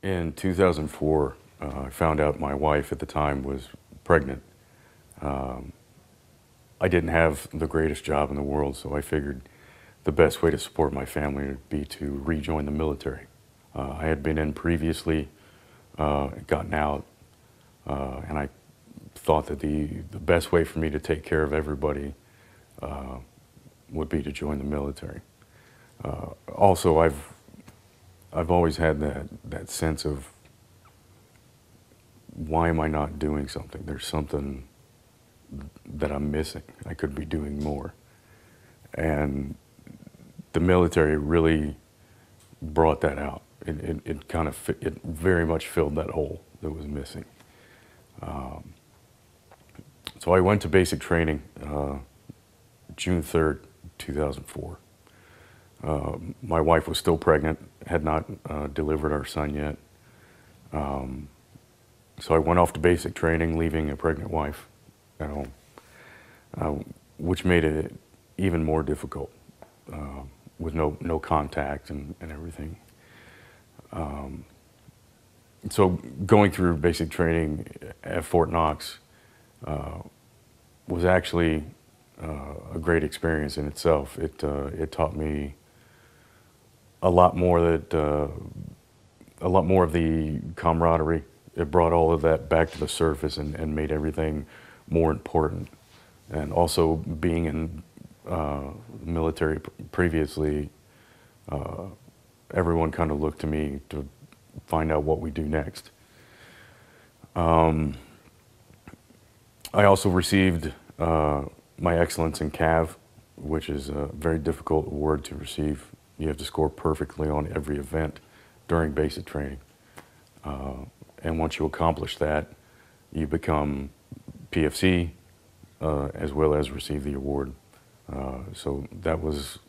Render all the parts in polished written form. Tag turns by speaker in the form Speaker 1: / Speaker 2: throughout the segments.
Speaker 1: In 2004, I found out my wife at the time was pregnant. I didn't have the greatest job in the world, so I figured the best way to support my family would be to rejoin the military. I had been in previously, gotten out, and I thought that the best way for me to take care of everybody would be to join the military. Also, I've always had that sense of, why am I not doing something? There's something that I'm missing. I could be doing more. And the military really brought that out. It kind of, it very much filled that hole that was missing. So I went to basic training June 3rd, 2004. My wife was still pregnant, had not delivered our son yet. So I went off to basic training, leaving a pregnant wife at home, which made it even more difficult with no contact and everything. So going through basic training at Fort Knox was actually a great experience in itself. It taught me a lot more of the camaraderie. It brought all of that back to the surface and made everything more important. And also being in the military previously, everyone kind of looked to me to find out what we do next. I also received my excellence in CAV, which is a very difficult award to receive. You have to score perfectly on every event during basic training. And once you accomplish that, you become PFC, as well as receive the award. So that was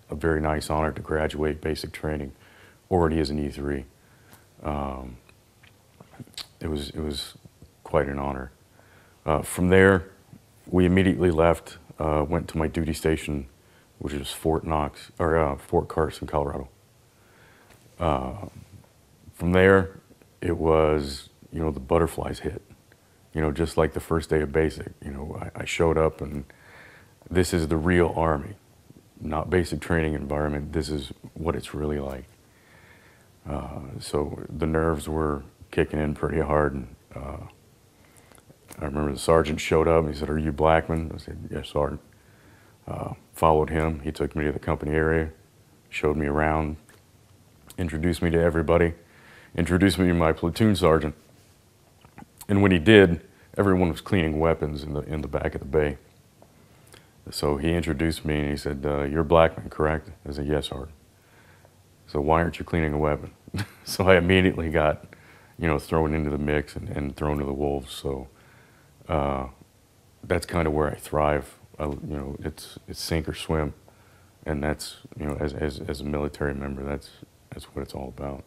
Speaker 1: a very nice honor to graduate basic training already as an E3. It was quite an honor. From there, we immediately left, went to my duty station, which is Fort Knox, or Fort Carson, Colorado. From there, it was, the butterflies hit. Just like the first day of basic, I showed up and this is the real Army, not basic training environment. This is what it's really like. So the nerves were kicking in pretty hard. And, I remember the sergeant showed up and he said, "Are you Blackman?" I said, "Yes, Sergeant." Followed him. He took me to the company area, showed me around, introduced me to everybody, introduced me to my platoon sergeant. And when he did, everyone was cleaning weapons in the back of the bay. So he introduced me and he said, "You're Blackman, correct?" I said, "Yes, Sergeant." "So why aren't you cleaning a weapon?" So I immediately got, thrown into the mix and thrown to the wolves. So that's kind of where I thrive. It's sink or swim, and that's, as a military member, that's what it's all about.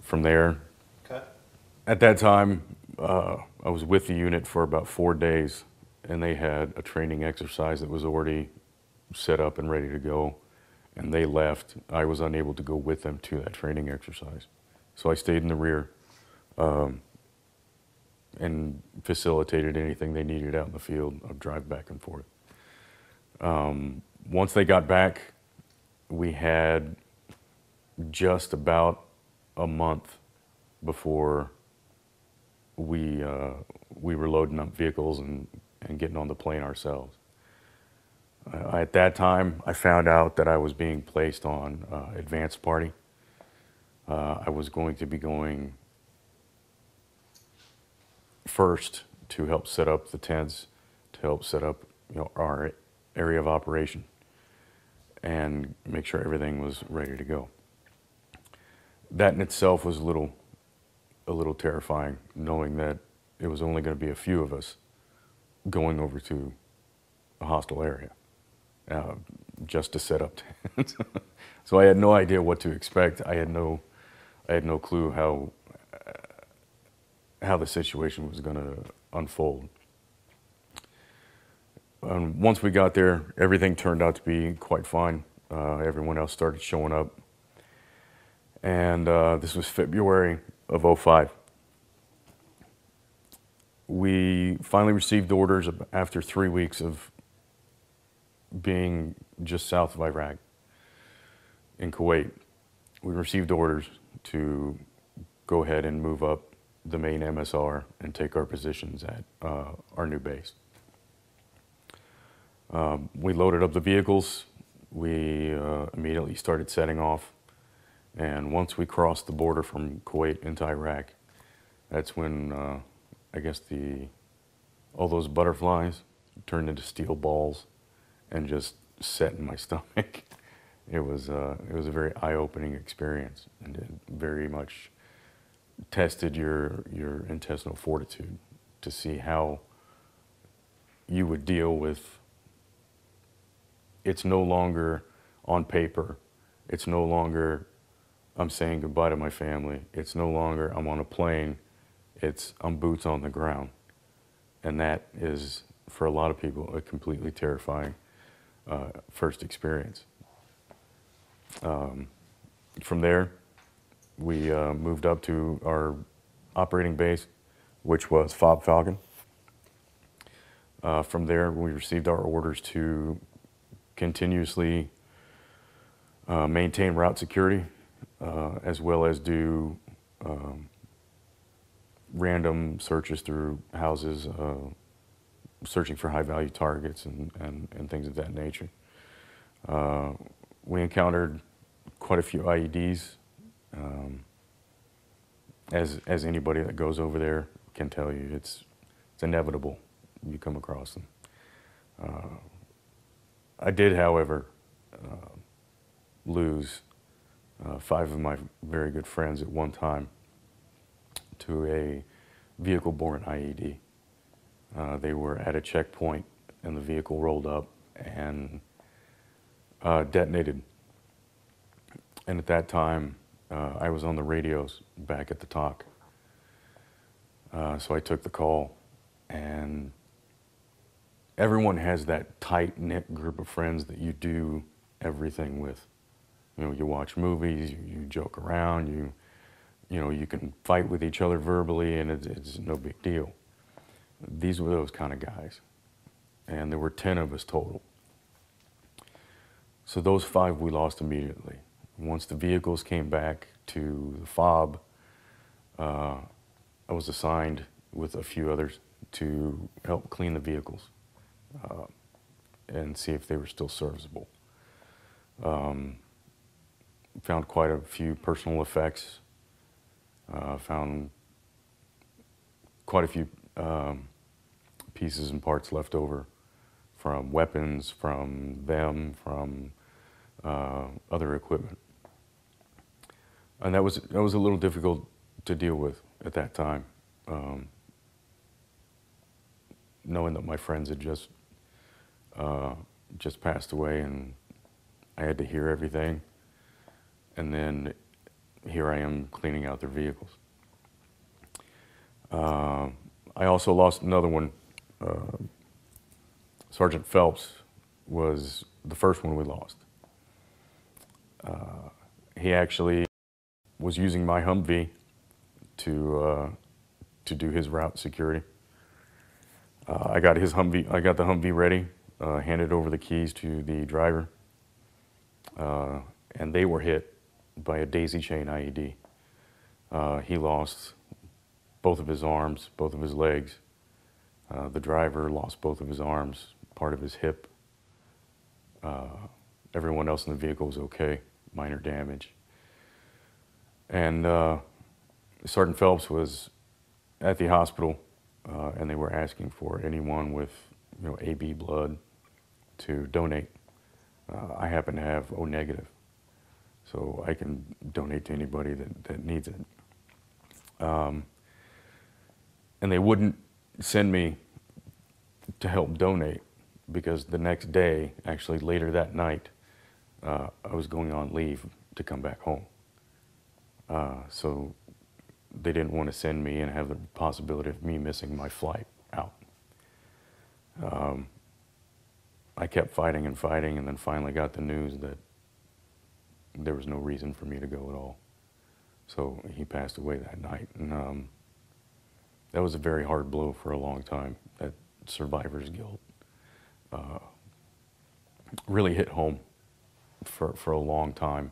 Speaker 1: From there, okay. At that time, I was with the unit for about 4 days, and they had a training exercise that was already set up and ready to go, and they left. I was unable to go with them to that training exercise. So I stayed in the rear and facilitated anything they needed out in the field. I'd drive back and forth. Once they got back, we had just about a month before we were loading up vehicles and getting on the plane ourselves. At that time, I found out that I was being placed on advanced party. I was going to be going first to help set up the tents, to help set up our area of operation and make sure everything was ready to go. That in itself was a little terrifying, knowing that it was only going to be a few of us going over to a hostile area just to set up tents. So I had no idea what to expect. I had no clue how the situation was going to unfold. Once we got there, everything turned out to be quite fine. Everyone else started showing up. And this was February of '05. We finally received orders after 3 weeks of being just south of Iraq in Kuwait. We received orders to go ahead and move up the main MSR and take our positions at our new base. We loaded up the vehicles. We immediately started setting off. And once we crossed the border from Kuwait into Iraq, that's when I guess all those butterflies turned into steel balls and just set in my stomach. It was a very eye-opening experience, and it very much tested your intestinal fortitude to see how you would deal with. It's no longer on paper. It's no longer I'm saying goodbye to my family. It's no longer I'm on a plane. It's I'm boots on the ground. And that is, for a lot of people, a completely terrifying first experience. From there, we moved up to our operating base, which was Fob Falcon. From there, we received our orders to continuously maintain route security, as well as do random searches through houses, searching for high-value targets and things of that nature. We encountered quite a few IEDs, as anybody that goes over there can tell you. It's inevitable you come across them. I did, however, lose 5 of my very good friends at one time to a vehicle-borne IED. They were at a checkpoint, and the vehicle rolled up and detonated. And at that time, I was on the radios back at the TOC. So I took the call, and everyone has that tight-knit group of friends that you do everything with. You know, you watch movies, you joke around, you know, you can fight with each other verbally, and it's no big deal. These were those kind of guys, and there were 10 of us total. So those 5 we lost immediately. Once the vehicles came back to the FOB, I was assigned with a few others to help clean the vehicles and see if they were still serviceable. Found quite a few personal effects. Found quite a few pieces and parts left over from weapons, from them, from other equipment. And that was a little difficult to deal with at that time, knowing that my friends had just passed away, and I had to hear everything. And then here I am cleaning out their vehicles. I also lost another one. Sergeant Phelps was the first one we lost. He actually was using my Humvee to do his route security. I got the Humvee ready, handed over the keys to the driver, and they were hit by a daisy chain IED. He lost both of his arms, both of his legs. The driver lost both of his arms, part of his hip. Everyone else in the vehicle was okay, minor damage. And Sergeant Phelps was at the hospital, and they were asking for anyone with, you know, AB blood to donate. I happen to have O negative, so I can donate to anybody that needs it. And they wouldn't send me to help donate because the next day, actually later that night, I was going on leave to come back home. So they didn't want to send me and have the possibility of me missing my flight out. I kept fighting and fighting, and then finally got the news that there was no reason for me to go at all. So he passed away that night. And that was a very hard blow for a long time. That survivor's guilt really hit home for a long time.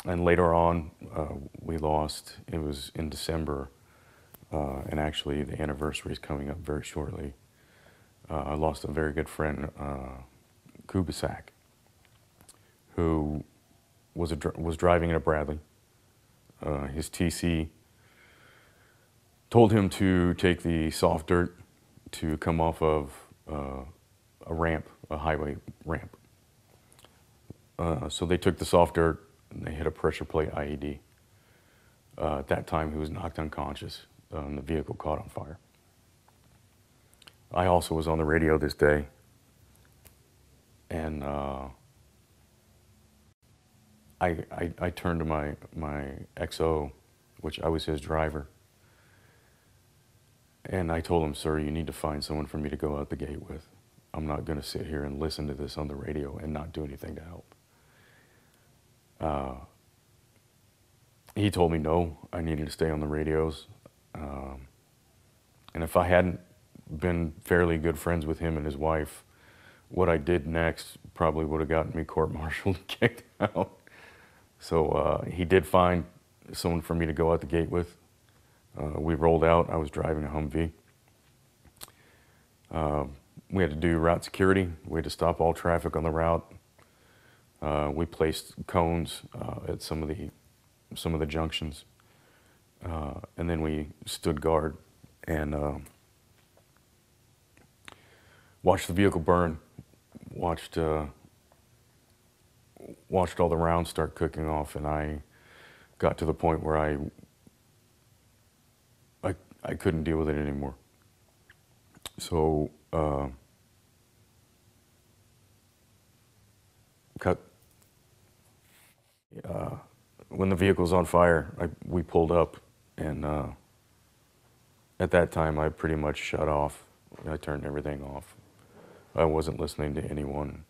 Speaker 1: And later on, we lost, it was in December, and actually the anniversary is coming up very shortly. I lost a very good friend, Kubisak, who was driving in a Bradley. His TC told him to take the soft dirt to come off of a ramp, a highway ramp. So they took the soft dirt and they hit a pressure plate IED. At that time, he was knocked unconscious and the vehicle caught on fire. I also was on the radio this day, and I turned to my XO, which I was his driver, and I told him, "Sir, you need to find someone for me to go out the gate with. I'm not going to sit here and listen to this on the radio and not do anything to help." He told me no, I needed to stay on the radios. And if I hadn't been fairly good friends with him and his wife, what I did next probably would have gotten me court-martialed and kicked out. So he did find someone for me to go out the gate with. We rolled out. I was driving a Humvee. We had to do route security. We had to stop all traffic on the route. We placed cones at some of the junctions, and then we stood guard and watched the vehicle burn. Watched all the rounds start cooking off, and I got to the point where I couldn't deal with it anymore. So when the vehicle's on fire, we pulled up, and at that time I pretty much shut off. I turned everything off. I wasn't listening to anyone.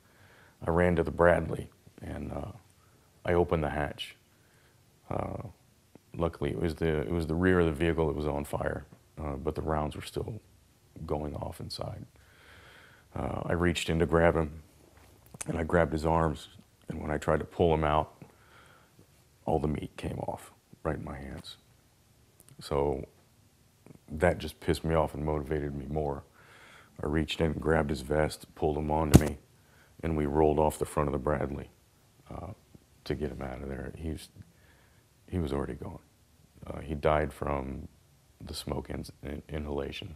Speaker 1: I ran to the Bradley, and I opened the hatch. Luckily, it was the rear of the vehicle that was on fire, but the rounds were still going off inside. I reached in to grab him, and I grabbed his arms, and when I tried to pull him out, all the meat came off right in my hands. So that just pissed me off and motivated me more. I reached in and grabbed his vest, pulled him onto me, and we rolled off the front of the Bradley to get him out of there. He was already gone. He died from the smoke inhalation.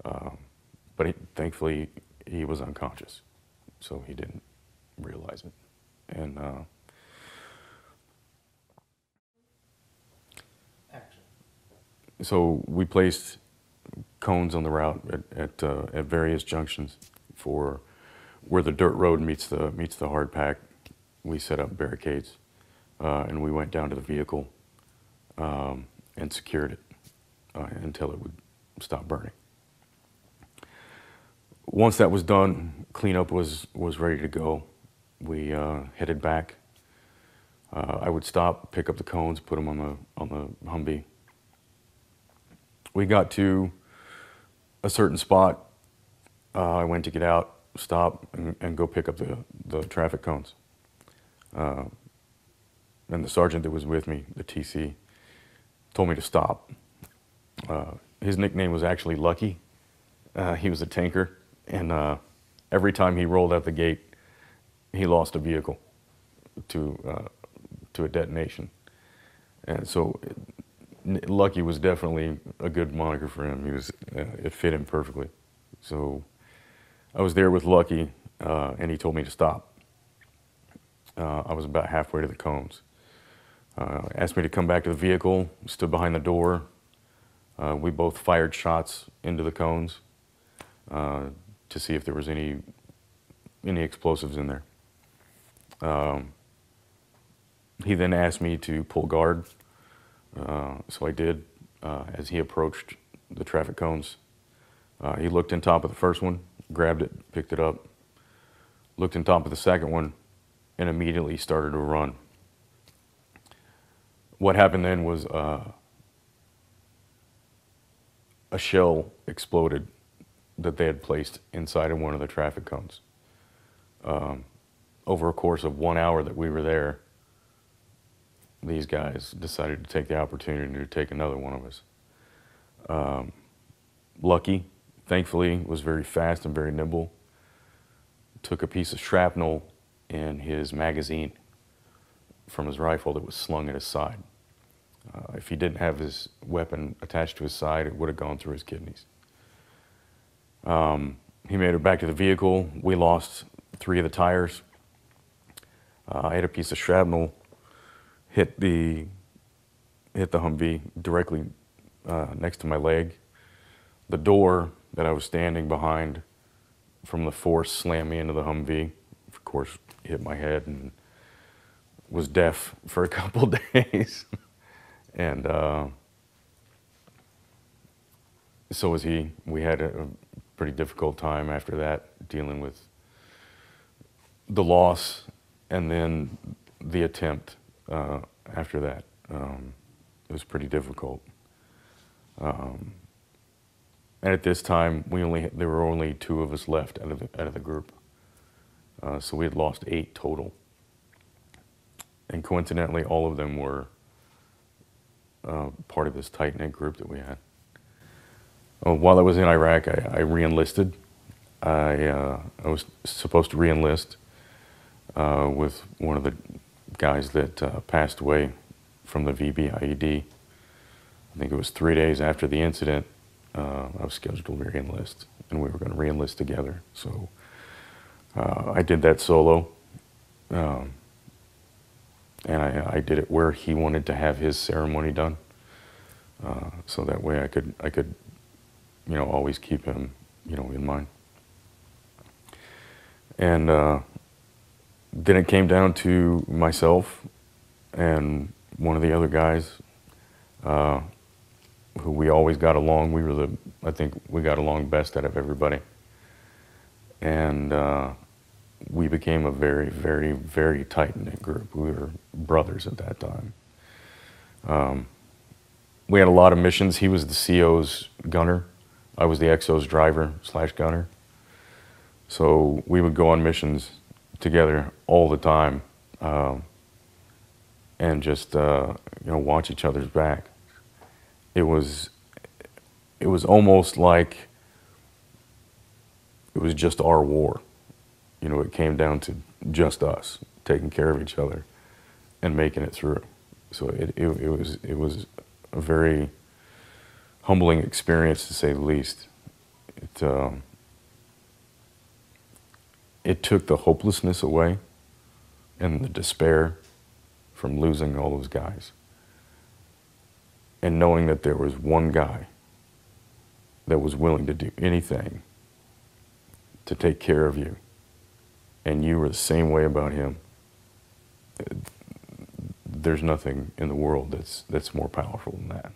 Speaker 1: But thankfully, he was unconscious, so he didn't realize it. And so we placed cones on the route at various junctions for where the dirt road meets the hard pack. We set up barricades, and we went down to the vehicle and secured it until it would stop burning. Once that was done, cleanup was ready to go. We headed back. I would stop, pick up the cones, put them on the Humvee. We got to a certain spot. I went to get out, stop, and go pick up the traffic cones. And the sergeant that was with me, the TC, told me to stop. His nickname was actually Lucky. He was a tanker, and every time he rolled out the gate, he lost a vehicle to a detonation. And so Lucky was definitely a good moniker for him. It fit him perfectly. So I was there with Lucky, and he told me to stop. I was about halfway to the cones. Asked me to come back to the vehicle, stood behind the door. We both fired shots into the cones to see if there was any explosives in there. He then asked me to pull guard, so I did. As he approached the traffic cones, he looked in top of the first one, grabbed it, picked it up, looked in top of the second one, and immediately started to run. What happened then was a shell exploded that they had placed inside of one of the traffic cones. Over a course of 1 hour that we were there, these guys decided to take the opportunity to take another one of us. Lucky, thankfully, was very fast and very nimble. Took a piece of shrapnel in his magazine from his rifle that was slung at his side. If he didn't have his weapon attached to his side, it would have gone through his kidneys. He made it back to the vehicle. We lost 3 of the tires. I had a piece of shrapnel hit the Humvee directly next to my leg. The door that I was standing behind from the force slammed me into the Humvee. Of course, hit my head and was deaf for a couple days. And so was he. We had a pretty difficult time after that, dealing with the loss and then the attempt after that. It was pretty difficult. And at this time, there were only 2 of us left out of the group. So we had lost 8 total. And coincidentally, all of them were part of this tight-knit group that we had. While I was in Iraq, I re-enlisted. I was supposed to re-enlist with one of the guys that passed away from the VBIED. I think it was 3 days after the incident. I was scheduled to re-enlist, and we were going to re-enlist together. So I did that solo, and I did it where he wanted to have his ceremony done. So that way I could, always keep him, in mind. And then it came down to myself and one of the other guys who we always got along. I think we got along best out of everybody. And we became a very, very, very tight-knit group. We were brothers at that time. We had a lot of missions. He was the CO's gunner. I was the XO's driver / gunner. So we would go on missions together all the time, and just watch each other's back. It was almost like it was just our war. It came down to just us taking care of each other and making it through. So it was a very humbling experience, to say the least. It took the hopelessness away and the despair from losing all those guys. And knowing that there was one guy that was willing to do anything to take care of you, and you were the same way about him, there's nothing in the world that's more powerful than that.